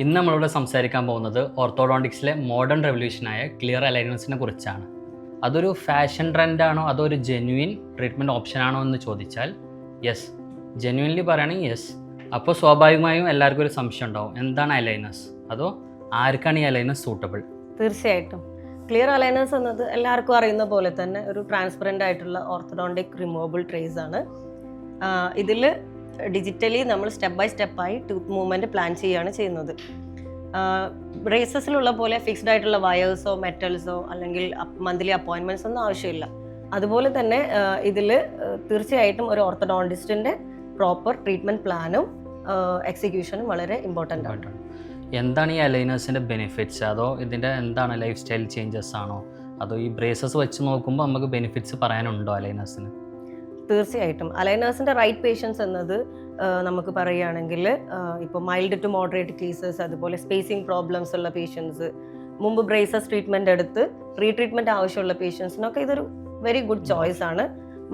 ഇന്ന് നമ്മളിവിടെ സംസാരിക്കാൻ പോകുന്നത് ഓർത്തോഡോണ്ടിക്സിലെ മോഡേൺ റെവല്യൂഷനായ ക്ലിയർ അലൈനേഴ്സിനെ കുറിച്ചാണ്. അതൊരു ഫാഷൻ ട്രെൻഡാണോ അതോ ഒരു ജെന്യുവിൻ ട്രീറ്റ്മെൻറ്റ് ഓപ്ഷനാണോ എന്ന് ചോദിച്ചാൽ യെസ്, ജെന്യുവിൻലി പറയുകയാണെങ്കിൽ യെസ്. അപ്പോൾ സ്വാഭാവികമായും എല്ലാവർക്കും ഒരു സംശയം ഉണ്ടാവും, എന്താണ് അലൈനേഴ്സ്, അതോ ആർക്കാണ് ഈ അലൈനേഴ്സ് സൂട്ടബിൾ? തീർച്ചയായിട്ടും ക്ലിയർ അലൈനേഴ്സ് എന്നത് എല്ലാവർക്കും അറിയുന്ന പോലെ തന്നെ ഒരു ട്രാൻസ്പെറൻ്റ് ആയിട്ടുള്ള ഓർത്തഡോണ്ടിക് റിമൂവബിൾ ട്രേസ് ആണ്. ഇതിൽ ഡിജിറ്റലി നമ്മൾ സ്റ്റെപ്പ് ബൈ സ്റ്റെപ്പായി ടൂത്ത് മൂവ്മെൻറ്റ് പ്ലാൻ ചെയ്യുകയാണ് ചെയ്യുന്നത്. ബ്രേസസിലുള്ള പോലെ ഫിക്സ്ഡ് ആയിട്ടുള്ള വയേഴ്സോ മെറ്റൽസോ അല്ലെങ്കിൽ മന്ത്ലി അപ്പോയിൻമെൻറ്റ്സ് ഒന്നും ആവശ്യമില്ല. അതുപോലെ തന്നെ ഇതിൽ തീർച്ചയായിട്ടും ഒരു ഓർത്തഡോണ്ടിസ്റ്റിൻ്റെ പ്രോപ്പർ ട്രീറ്റ്മെൻറ്റ് പ്ലാനും എക്സിക്യൂഷനും വളരെ ഇമ്പോർട്ടൻ്റ് ആണ്. എന്താണ് ഈ അലൈനേഴ്സിൻ്റെ ബെനിഫിറ്റ്സ്? അതോ ഇതിൻ്റെ എന്താണ് ലൈഫ് സ്റ്റൈൽ ചേഞ്ചസ് ആണോ, അതോ ഈ ബ്രേസസ് വെച്ച് നോക്കുമ്പോൾ നമുക്ക് ബെനിഫിറ്റ്സ് പറയാനുണ്ടോ അലൈനേഴ്സിന്? തീർച്ചയായിട്ടും അലൈനേഴ്സിൻ്റെ റൈറ്റ് പേഷ്യൻസ് എന്നത് നമുക്ക് പറയുകയാണെങ്കിൽ ഇപ്പോൾ മൈൽഡ് ടു മോഡറേറ്റ് കേസസ്, അതുപോലെ സ്പേസിങ് പ്രോബ്ലംസ് ഉള്ള പേഷ്യൻസ്, മുമ്പ് ബ്രേസസ് ട്രീറ്റ്മെൻറ്റ് എടുത്ത് റീട്രീറ്റ്മെൻറ്റ് ആവശ്യമുള്ള പേഷ്യൻസിനൊക്കെ ഇതൊരു വെരി ഗുഡ് ചോയ്സ് ആണ്.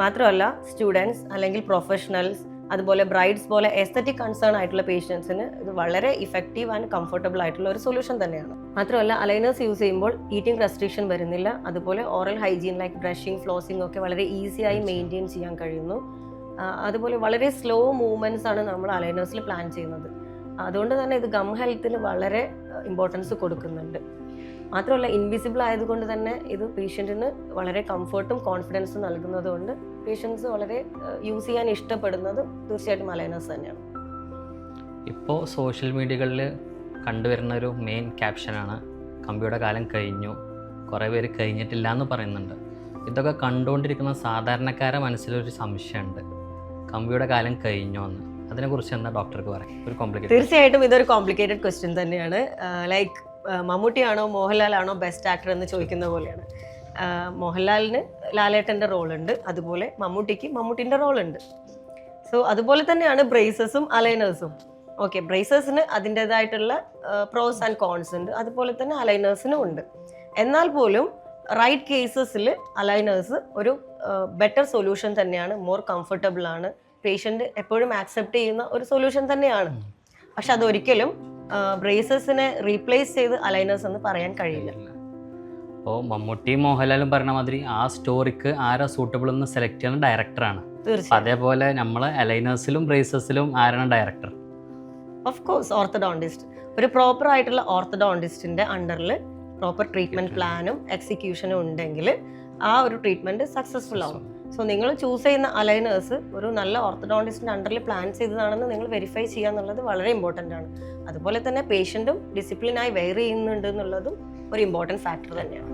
മാത്രമല്ല സ്റ്റുഡൻസ് അല്ലെങ്കിൽ പ്രൊഫഷണൽസ്, അതുപോലെ ബ്രൈഡ്സ് പോലെ എസ്തറ്റിക് കൺസേൺ ആയിട്ടുള്ള പേഷ്യൻസിന് ഇത് വളരെ ഇഫക്റ്റീവ് ആൻഡ് കംഫർട്ടബിൾ ആയിട്ടുള്ള ഒരു സൊല്യൂഷൻ തന്നെയാണ്. മാത്രമല്ല അലൈനേഴ്സ് യൂസ് ചെയ്യുമ്പോൾ ഈറ്റിംഗ് റെസ്ട്രിക്ഷൻ വരുന്നില്ല. അതുപോലെ oral hygiene like brushing, flossing ഒക്കെ വളരെ ഈസിയായി മെയിൻറ്റെയിൻ ചെയ്യാൻ കഴിയുന്നു. അതുപോലെ വളരെ സ്ലോ മൂവ്മെൻറ്റ്സ് ആണ് നമ്മൾ അലൈനേഴ്സിൽ പ്ലാൻ ചെയ്യുന്നത്. അതുകൊണ്ട് തന്നെ ഇത് ഗം ഹെൽത്തിന് വളരെ ഇമ്പോർട്ടൻസ് കൊടുക്കുന്നുണ്ട്. മാത്രമല്ല ഇൻവിസിബിൾ ആയതുകൊണ്ട് തന്നെ ഇത് പേഷ്യൻറ്റിന് വളരെ കംഫർട്ടും കോൺഫിഡൻസും നൽകുന്നത് കൊണ്ട് പേഷ്യൻസ് വളരെ യൂസ് ചെയ്യാൻ ഇഷ്ടപ്പെടുന്നത് തീർച്ചയായിട്ടും അലൈനേഴ്സ് തന്നെയാണ്. ഇപ്പോൾ സോഷ്യൽ മീഡിയകളിൽ കണ്ടുവരുന്ന ഒരു മെയിൻ ക്യാപ്ഷനാണ് കമ്പിയുടെ കാലം കഴിഞ്ഞു, കുറേ പേര് കഴിഞ്ഞിട്ടില്ല എന്ന് പറയുന്നുണ്ട്. ഇതൊക്കെ കണ്ടുകൊണ്ടിരിക്കുന്ന സാധാരണക്കാരെ മനസ്സിലൊരു സംശയമുണ്ട്, കമ്പിയുടെ കാലം കഴിഞ്ഞോ എന്ന്. അതിനെക്കുറിച്ച് എന്താ ഡോക്ടർക്ക് പറയാം? ഒരു കോംപ്ലിക്കേറ്റഡ്. തീർച്ചയായിട്ടും ഇതൊരു കോംപ്ലിക്കേറ്റഡ് ക്വസ്റ്റ്യൻ തന്നെയാണ്. ലൈക്ക് മമ്മൂട്ടിയാണോ മോഹൻലാലാണോ ബെസ്റ്റ് ആക്ടർ എന്ന് ചോദിക്കുന്ന പോലെയാണ്. മോഹൻലാലിന് ലാലേട്ടൻ്റെ റോളുണ്ട്, അതുപോലെ മമ്മൂട്ടിക്ക് മമ്മൂട്ടിൻ്റെ റോളുണ്ട്. സോ അതുപോലെ തന്നെയാണ് ബ്രേസസും അലൈനേഴ്സും. ഓക്കെ, ബ്രേസസിന് അതിൻ്റേതായിട്ടുള്ള പ്രോസ് ആൻഡ് കോൺസ് ഉണ്ട്, അതുപോലെ തന്നെ അലൈനേഴ്സിനും ഉണ്ട്. എന്നാൽ പോലും റൈറ്റ് കേസസിൽ അലൈനേഴ്സ് ഒരു ബെറ്റർ സൊല്യൂഷൻ തന്നെയാണ്, മോർ കംഫർട്ടബിൾ ആണ്, പേഷ്യൻ്റ് എപ്പോഴും ആക്സെപ്റ്റ് ചെയ്യുന്ന ഒരു സൊല്യൂഷൻ തന്നെയാണ്. പക്ഷെ അതൊരിക്കലും ബ്രേസസിനെ റീപ്ലേസ് ചെയ്ത് അലൈനേഴ്സ് എന്ന് പറയാൻ കഴിയില്ല. അപ്പോൾ മമ്മൂട്ടി മോഹൻലാലും പറഞ്ഞ മാതിരി ആ സ്റ്റോറിക്ക് ആരാ സൂട്ടബിൾ എന്ന് സെലക്ട് ചെയ്യുന്ന ഡയറക്ടറാണ്. അതേപോലെ നമ്മൾ അലൈനേഴ്സിലും ബ്രേസസിലും ആരാണ് ഡയറക്ടർ? Of course orthodontist. ഒരു പ്രോപ്പർ ആയിട്ടുള്ള ഓർത്തഡോണ്ടിസ്റ്റിൻ്റെ അണ്ടറിൽ പ്രോപ്പർ ട്രീറ്റ്മെൻറ്റ് പ്ലാനും എക്സിക്യൂഷനും ഉണ്ടെങ്കിൽ ആ ഒരു ട്രീറ്റ്മെൻറ്റ് സക്സസ്ഫുൾ ആവും. സോ നിങ്ങൾ ചൂസ് ചെയ്യുന്ന അലൈനേഴ്സ് ഒരു നല്ല ഓർത്തഡോണ്ടിസ്റ്റിൻ്റെ അണ്ടറിൽ പ്ലാൻ ചെയ്തതാണെന്ന് നിങ്ങൾ വെരിഫൈ ചെയ്യുക എന്നുള്ളത് വളരെ ഇമ്പോർട്ടൻ്റ് ആണ്. അതുപോലെ തന്നെ പേഷ്യൻറ്റും ഡിസിപ്ലിനായി വെയർ ചെയ്യുന്നുണ്ട് എന്നുള്ളതും ഒരു ഇമ്പോർട്ടൻറ്റ് ഫാക്ടർ തന്നെയാണ്.